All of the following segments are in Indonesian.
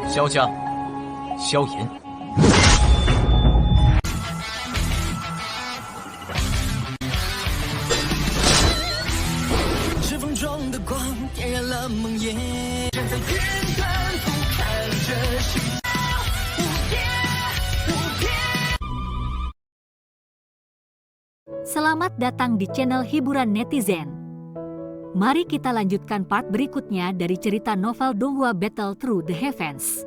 萧家、萧炎。指缝中的光点燃了梦魇，站在天端俯瞰着世界无边无边。 Selamat datang di channel hiburan netizen. Mari kita lanjutkan part berikutnya dari cerita novel Donghua Battle Through the Heavens.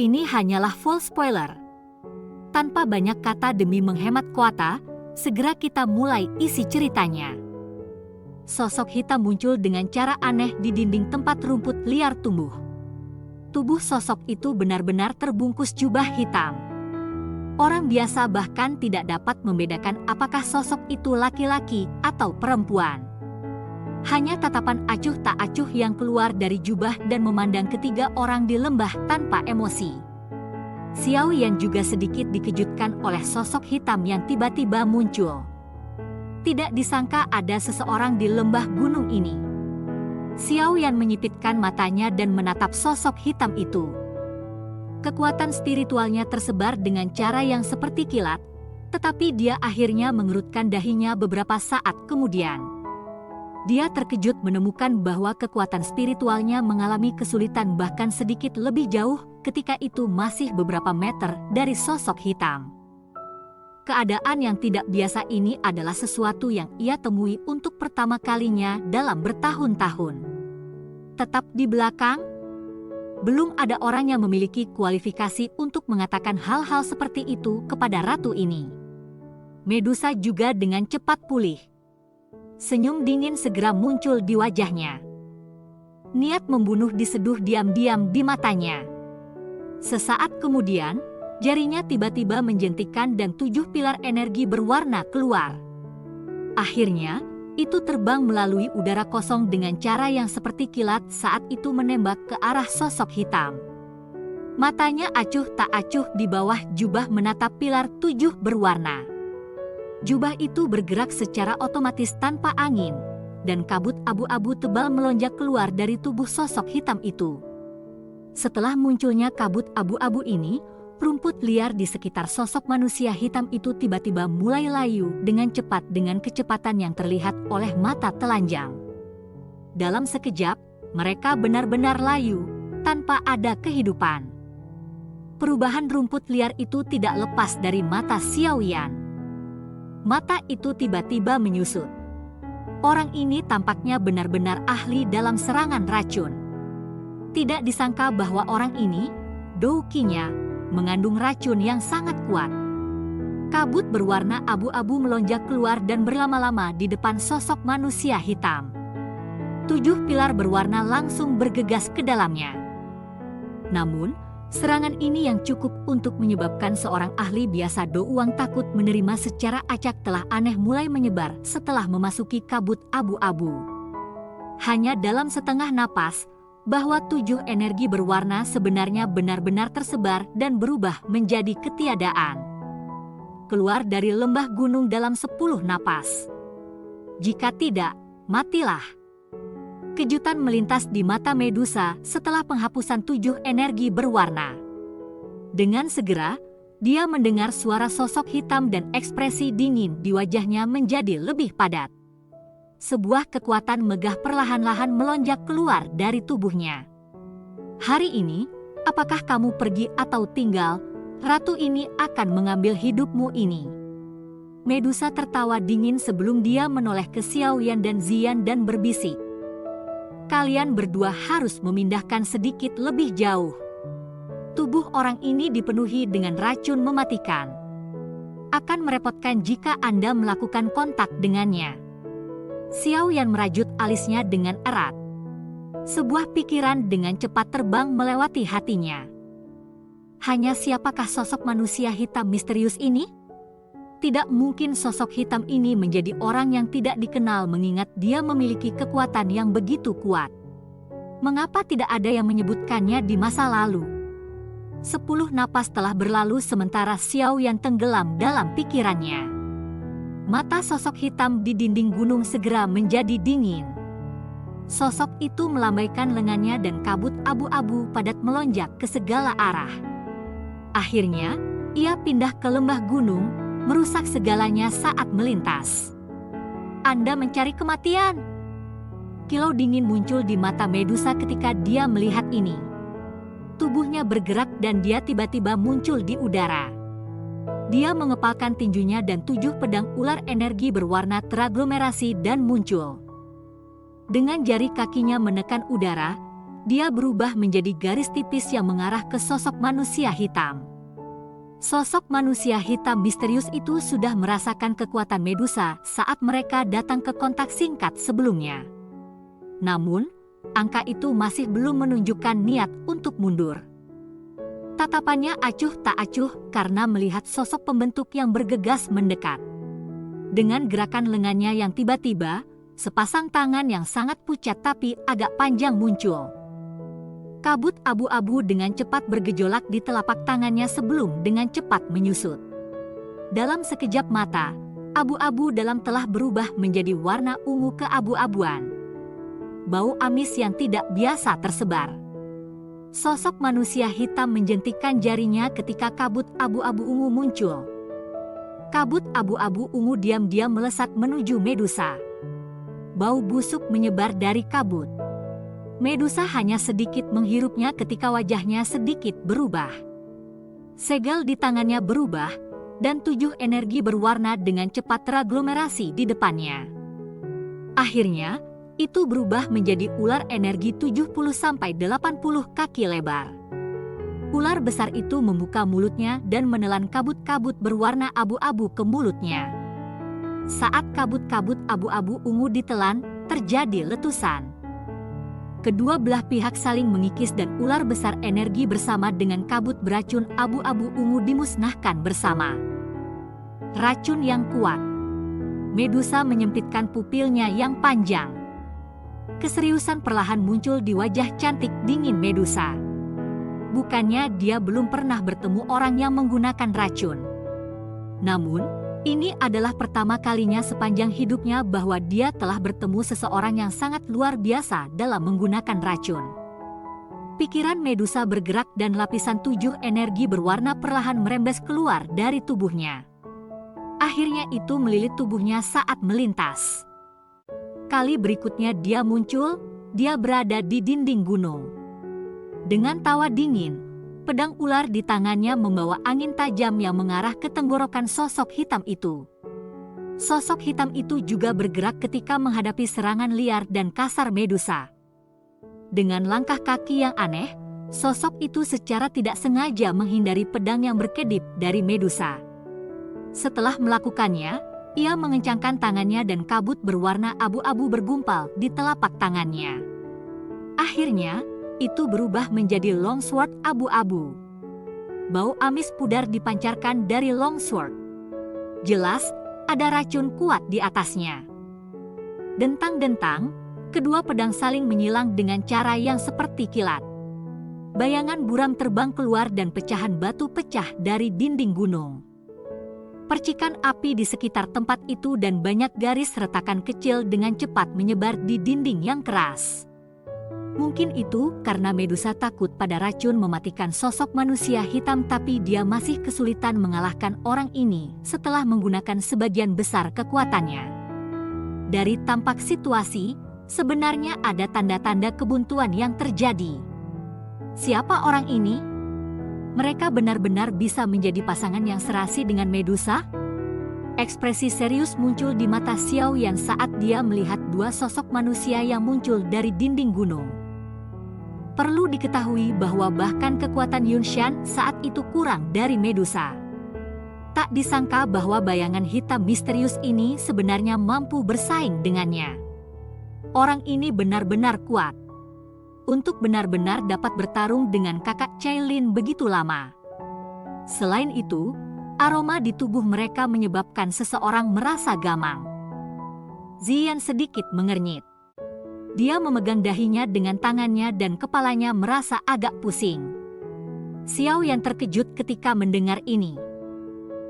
Ini hanyalah full spoiler. Tanpa banyak kata demi menghemat kuota, segera kita mulai isi ceritanya. Sosok hitam muncul dengan cara aneh di dinding tempat rumput liar tumbuh. Tubuh sosok itu benar-benar terbungkus jubah hitam. Orang biasa bahkan tidak dapat membedakan apakah sosok itu laki-laki atau perempuan. Hanya tatapan acuh tak acuh yang keluar dari jubah dan memandang ketiga orang di lembah tanpa emosi. Xiao Yan juga sedikit dikejutkan oleh sosok hitam yang tiba-tiba muncul. Tidak disangka ada seseorang di lembah gunung ini. Xiao Yan menyipitkan matanya dan menatap sosok hitam itu. Kekuatan spiritualnya tersebar dengan cara yang seperti kilat, tetapi dia akhirnya mengerutkan dahinya beberapa saat kemudian. Dia terkejut menemukan bahwa kekuatan spiritualnya mengalami kesulitan bahkan sedikit lebih jauh ketika itu masih beberapa meter dari sosok hitam. Keadaan yang tidak biasa ini adalah sesuatu yang ia temui untuk pertama kalinya dalam bertahun-tahun. Tetap di belakang, belum ada orang yang memiliki kualifikasi untuk mengatakan hal-hal seperti itu kepada ratu ini. Medusa juga dengan cepat pulih. Senyum dingin segera muncul di wajahnya. Niat membunuh diseduh diam-diam di matanya. Sesaat kemudian, jarinya tiba-tiba menjentikan dan 7 pilar energi berwarna keluar. Akhirnya, itu terbang melalui udara kosong dengan cara yang seperti kilat saat itu menembak ke arah sosok hitam. Matanya acuh tak acuh di bawah jubah menatap pilar 7 berwarna. Jubah itu bergerak secara otomatis tanpa angin, dan kabut abu-abu tebal melonjak keluar dari tubuh sosok hitam itu. Setelah munculnya kabut abu-abu ini, rumput liar di sekitar sosok manusia hitam itu tiba-tiba mulai layu dengan cepat dengan kecepatan yang terlihat oleh mata telanjang. Dalam sekejap, mereka benar-benar layu, tanpa ada kehidupan. Perubahan rumput liar itu tidak lepas dari mata Xiao Yan. Mata itu tiba-tiba menyusut. Orang ini tampaknya benar-benar ahli dalam serangan racun. Tidak disangka bahwa orang ini, Dou Qi-nya, mengandung racun yang sangat kuat. Kabut berwarna abu-abu melonjak keluar dan berlama-lama di depan sosok manusia hitam. 7 pilar berwarna langsung bergegas ke dalamnya. Namun, serangan ini yang cukup untuk menyebabkan seorang ahli biasa Do Uang takut menerima secara acak telah aneh mulai menyebar setelah memasuki kabut abu-abu. Hanya dalam setengah napas, bahwa 7 energi berwarna sebenarnya benar-benar tersebar dan berubah menjadi ketiadaan. Keluar dari lembah gunung dalam 10 napas. Jika tidak, matilah. Kejutan melintas di mata Medusa setelah penghapusan 7 energi berwarna. Dengan segera, dia mendengar suara sosok hitam dan ekspresi dingin di wajahnya menjadi lebih padat. Sebuah kekuatan megah perlahan-lahan melonjak keluar dari tubuhnya. Hari ini, apakah kamu pergi atau tinggal, ratu ini akan mengambil hidupmu ini. Medusa tertawa dingin sebelum dia menoleh ke Xiao Yan dan Ziyan dan berbisik. Kalian berdua harus memindahkan sedikit lebih jauh. Tubuh orang ini dipenuhi dengan racun mematikan. Akan merepotkan jika Anda melakukan kontak dengannya. Xiao Yan merajut alisnya dengan erat. Sebuah pikiran dengan cepat terbang melewati hatinya. Hanya siapakah sosok manusia hitam misterius ini? Tidak mungkin sosok hitam ini menjadi orang yang tidak dikenal mengingat dia memiliki kekuatan yang begitu kuat. Mengapa tidak ada yang menyebutkannya di masa lalu? 10 napas telah berlalu sementara Xiao Yan tenggelam dalam pikirannya. Mata sosok hitam di dinding gunung segera menjadi dingin. Sosok itu melambaikan lengannya dan kabut abu-abu padat melonjak ke segala arah. Akhirnya, ia pindah ke lembah gunung, merusak segalanya saat melintas. Anda mencari kematian? Kilau dingin muncul di mata Medusa ketika dia melihat ini. Tubuhnya bergerak dan dia tiba-tiba muncul di udara. Dia mengepalkan tinjunya dan 7 pedang ular energi berwarna teraglomerasi dan muncul. Dengan jari kakinya menekan udara, dia berubah menjadi garis tipis yang mengarah ke sosok manusia hitam. Sosok manusia hitam misterius itu sudah merasakan kekuatan Medusa saat mereka datang ke kontak singkat sebelumnya. Namun, angka itu masih belum menunjukkan niat untuk mundur. Tatapannya acuh tak acuh karena melihat sosok pembentuk yang bergegas mendekat. Dengan gerakan lengannya yang tiba-tiba, sepasang tangan yang sangat pucat tapi agak panjang muncul. Kabut abu-abu dengan cepat bergejolak di telapak tangannya sebelum dengan cepat menyusut. Dalam sekejap mata, abu-abu dalam telah berubah menjadi warna ungu keabu-abuan. Bau amis yang tidak biasa tersebar. Sosok manusia hitam menjentikkan jarinya ketika kabut abu-abu ungu muncul. Kabut abu-abu ungu diam-diam melesat menuju Medusa. Bau busuk menyebar dari kabut. Medusa hanya sedikit menghirupnya ketika wajahnya sedikit berubah. Segel di tangannya berubah, dan 7 energi berwarna dengan cepat teraglomerasi di depannya. Akhirnya, itu berubah menjadi ular energi 70-80 kaki lebar. Ular besar itu membuka mulutnya dan menelan kabut-kabut berwarna abu-abu ke mulutnya. Saat kabut-kabut abu-abu ungu ditelan, terjadi letusan. Kedua belah pihak saling mengikis dan ular besar energi bersama dengan kabut beracun abu-abu ungu dimusnahkan bersama. Racun yang kuat. Medusa menyempitkan pupilnya yang panjang. Keseriusan perlahan muncul di wajah cantik dingin Medusa. Bukannya dia belum pernah bertemu orang yang menggunakan racun. Namun, ini adalah pertama kalinya sepanjang hidupnya bahwa dia telah bertemu seseorang yang sangat luar biasa dalam menggunakan racun. Pikiran Medusa bergerak dan lapisan 7 energi berwarna perlahan merembes keluar dari tubuhnya. Akhirnya itu melilit tubuhnya saat melintas. Kali berikutnya dia muncul, dia berada di dinding gunung. Dengan tawa dingin, pedang ular di tangannya membawa angin tajam yang mengarah ke tenggorokan sosok hitam itu. Sosok hitam itu juga bergerak ketika menghadapi serangan liar dan kasar Medusa. Dengan langkah kaki yang aneh, sosok itu secara tidak sengaja menghindari pedang yang berkedip dari Medusa. Setelah melakukannya, ia mengencangkan tangannya dan kabut berwarna abu-abu bergumpal di telapak tangannya. Akhirnya, itu berubah menjadi longsword abu-abu. Bau amis pudar dipancarkan dari longsword. Jelas, ada racun kuat di atasnya. Dentang-dentang, kedua pedang saling menyilang dengan cara yang seperti kilat. Bayangan buram terbang keluar dan pecahan batu pecah dari dinding gunung. Percikan api di sekitar tempat itu dan banyak garis retakan kecil dengan cepat menyebar di dinding yang keras. Mungkin itu karena Medusa takut pada racun mematikan sosok manusia hitam, tapi dia masih kesulitan mengalahkan orang ini setelah menggunakan sebagian besar kekuatannya. Dari tampak situasi, sebenarnya ada tanda-tanda kebuntuan yang terjadi. Siapa orang ini? Mereka benar-benar bisa menjadi pasangan yang serasi dengan Medusa? Ekspresi serius muncul di mata Xiao Yan saat dia melihat 2 sosok manusia yang muncul dari dinding gunung. Perlu diketahui bahwa bahkan kekuatan Yunshan saat itu kurang dari Medusa. Tak disangka bahwa bayangan hitam misterius ini sebenarnya mampu bersaing dengannya. Orang ini benar-benar kuat. Untuk benar-benar dapat bertarung dengan kakak Cailin begitu lama. Selain itu, aroma di tubuh mereka menyebabkan seseorang merasa gamang. Ziyan sedikit mengernyit. Dia memegang dahinya dengan tangannya dan kepalanya merasa agak pusing. Xiao Yan terkejut ketika mendengar ini.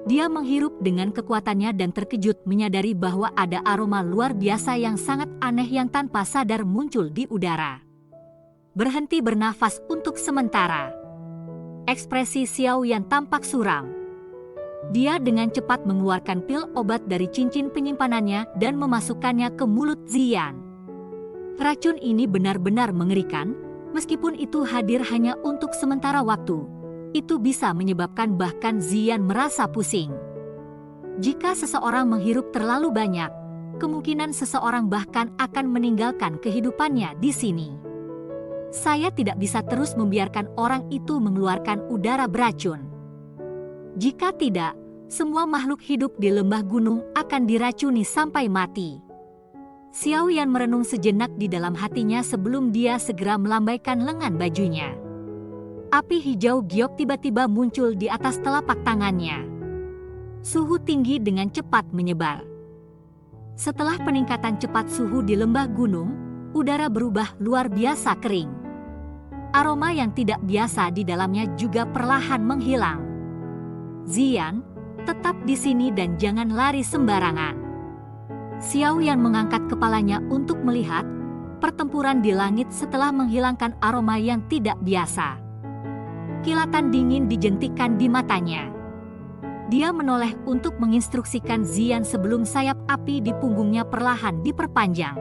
Dia menghirup dengan kekuatannya dan terkejut menyadari bahwa ada aroma luar biasa yang sangat aneh yang tanpa sadar muncul di udara. Berhenti bernafas untuk sementara. Ekspresi Xiao Yan tampak suram. Dia dengan cepat mengeluarkan pil obat dari cincin penyimpanannya dan memasukkannya ke mulut Ziyan. Racun ini benar-benar mengerikan, meskipun itu hadir hanya untuk sementara waktu. Itu bisa menyebabkan bahkan Ziyan merasa pusing. Jika seseorang menghirup terlalu banyak, kemungkinan seseorang bahkan akan meninggalkan kehidupannya di sini. Saya tidak bisa terus membiarkan orang itu mengeluarkan udara beracun. Jika tidak, semua makhluk hidup di lembah gunung akan diracuni sampai mati. Xiao Yan merenung sejenak di dalam hatinya sebelum dia segera melambaikan lengan bajunya. Api hijau giok tiba-tiba muncul di atas telapak tangannya. Suhu tinggi dengan cepat menyebar. Setelah peningkatan cepat suhu di lembah gunung, udara berubah luar biasa kering. Aroma yang tidak biasa di dalamnya juga perlahan menghilang. Ziyan, tetap di sini dan jangan lari sembarangan. Xiao Yan mengangkat kepalanya untuk melihat pertempuran di langit setelah menghilangkan aroma yang tidak biasa. Kilatan dingin dijentikkan di matanya. Dia menoleh untuk menginstruksikan Ziyan sebelum sayap api di punggungnya perlahan diperpanjang.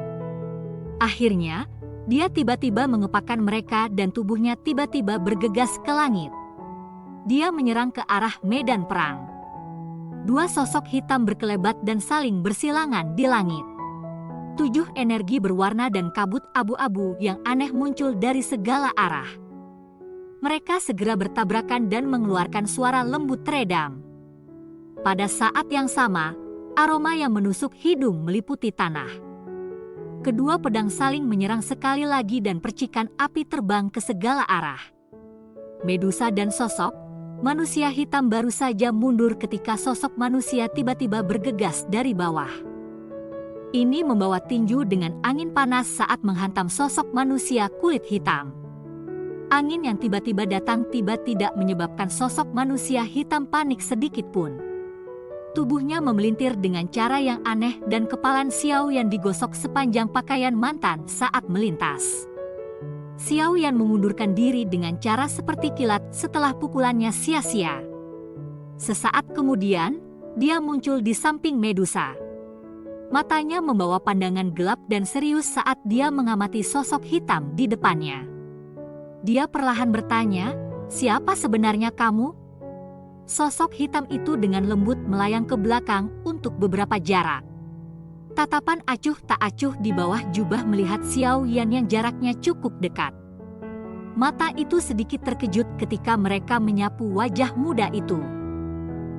Akhirnya, dia tiba-tiba mengepakkan mereka dan tubuhnya tiba-tiba bergegas ke langit. Dia menyerang ke arah medan perang. Dua sosok hitam berkelebat dan saling bersilangan di langit. 7 energi berwarna dan kabut abu-abu yang aneh muncul dari segala arah. Mereka segera bertabrakan dan mengeluarkan suara lembut teredam. Pada saat yang sama, aroma yang menusuk hidung meliputi tanah. Kedua pedang saling menyerang sekali lagi dan percikan api terbang ke segala arah. Medusa dan sosok manusia hitam baru saja mundur ketika sosok manusia tiba-tiba bergegas dari bawah. Ini membawa tinju dengan angin panas saat menghantam sosok manusia kulit hitam. Angin yang tiba-tiba datang tidak menyebabkan sosok manusia hitam panik sedikit pun. Tubuhnya memelintir dengan cara yang aneh dan kepalan Xiao Yan digosok sepanjang pakaian mantan saat melintas. Xiao Yan mengundurkan diri dengan cara seperti kilat setelah pukulannya sia-sia. Sesaat kemudian, dia muncul di samping Medusa. Matanya membawa pandangan gelap dan serius saat dia mengamati sosok hitam di depannya. Dia perlahan bertanya, "Siapa sebenarnya kamu?" Sosok hitam itu dengan lembut melayang ke belakang untuk beberapa jarak. Tatapan acuh tak acuh di bawah jubah melihat Xiao Yan yang jaraknya cukup dekat. Mata itu sedikit terkejut ketika mereka menyapu wajah muda itu.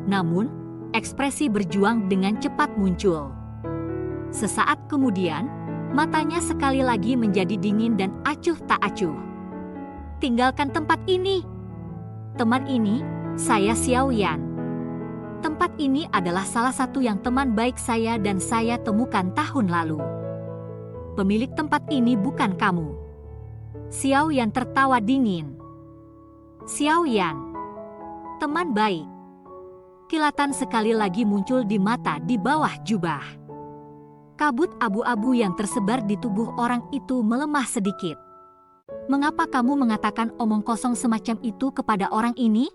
Namun, ekspresi berjuang dengan cepat muncul. Sesaat kemudian, matanya sekali lagi menjadi dingin dan acuh tak acuh. "Tinggalkan tempat ini. Teman ini, saya Xiao Yan. Tempat ini adalah salah satu yang teman baik saya dan saya temukan tahun lalu. Pemilik tempat ini bukan kamu." Xiao Yan tertawa dingin. "Xiao Yan, teman baik." Kilatan sekali lagi muncul di mata di bawah jubah. Kabut abu-abu yang tersebar di tubuh orang itu melemah sedikit. "Mengapa kamu mengatakan omong kosong semacam itu kepada orang ini?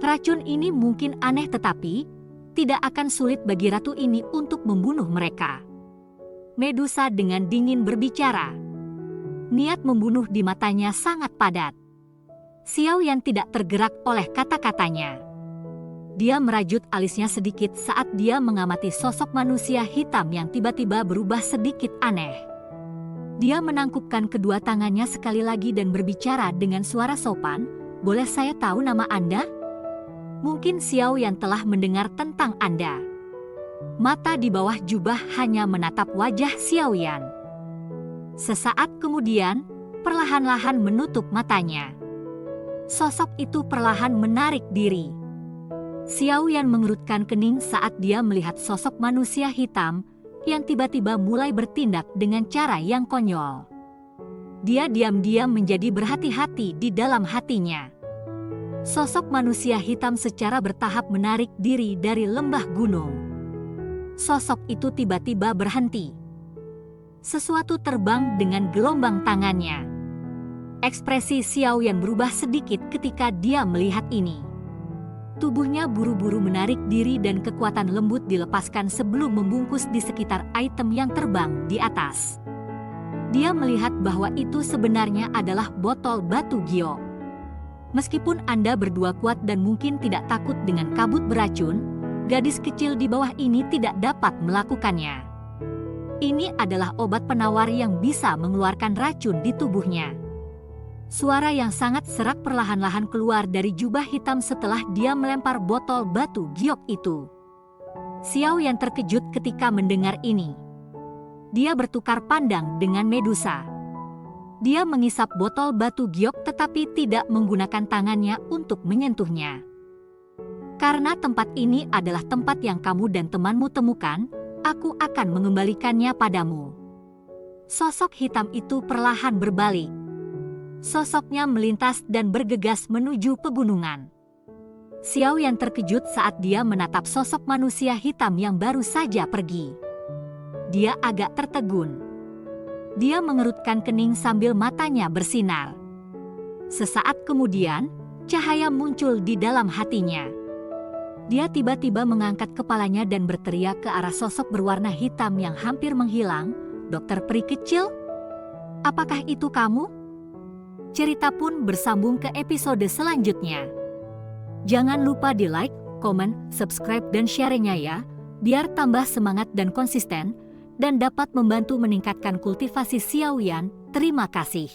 Racun ini mungkin aneh tetapi tidak akan sulit bagi ratu ini untuk membunuh mereka." Medusa dengan dingin berbicara. Niat membunuh di matanya sangat padat. Xiao Yan tidak tergerak oleh kata-katanya. Dia merajut alisnya sedikit saat dia mengamati sosok manusia hitam yang tiba-tiba berubah sedikit aneh. Dia menangkupkan kedua tangannya sekali lagi dan berbicara dengan suara sopan, "Boleh saya tahu nama Anda?" Mungkin Xiao Yan telah mendengar tentang Anda. Mata di bawah jubah hanya menatap wajah Xiao Yan. Sesaat kemudian, perlahan-lahan menutup matanya. Sosok itu perlahan menarik diri. Xiao Yan mengerutkan kening saat dia melihat sosok manusia hitam yang tiba-tiba mulai bertindak dengan cara yang konyol. Dia diam-diam menjadi berhati-hati di dalam hatinya. Sosok manusia hitam secara bertahap menarik diri dari lembah gunung. Sosok itu tiba-tiba berhenti. Sesuatu terbang dengan gelombang tangannya. Ekspresi Xiaoyan berubah sedikit ketika dia melihat ini. Tubuhnya buru-buru menarik diri dan kekuatan lembut dilepaskan sebelum membungkus di sekitar item yang terbang di atas. Dia melihat bahwa itu sebenarnya adalah botol batu giok. Meskipun Anda berdua kuat dan mungkin tidak takut dengan kabut beracun, gadis kecil di bawah ini tidak dapat melakukannya. Ini adalah obat penawar yang bisa mengeluarkan racun di tubuhnya. Suara yang sangat serak perlahan-lahan keluar dari jubah hitam setelah dia melempar botol batu giok itu. Xiaoyan terkejut ketika mendengar ini. Dia bertukar pandang dengan Medusa. Dia mengisap botol batu giok tetapi tidak menggunakan tangannya untuk menyentuhnya. Karena tempat ini adalah tempat yang kamu dan temanmu temukan, aku akan mengembalikannya padamu. Sosok hitam itu perlahan berbalik. Sosoknya melintas dan bergegas menuju pegunungan. Xiaoyan terkejut saat dia menatap sosok manusia hitam yang baru saja pergi. Dia agak tertegun. Dia mengerutkan kening sambil matanya bersinar. Sesaat kemudian, cahaya muncul di dalam hatinya. Dia tiba-tiba mengangkat kepalanya dan berteriak ke arah sosok berwarna hitam yang hampir menghilang, "Dokter peri kecil? Apakah itu kamu?" Cerita pun bersambung ke episode selanjutnya. Jangan lupa di like, komen, subscribe, dan share-nya ya, biar tambah semangat dan konsisten, dan dapat membantu meningkatkan kultivasi Xiaoyan. Terima kasih.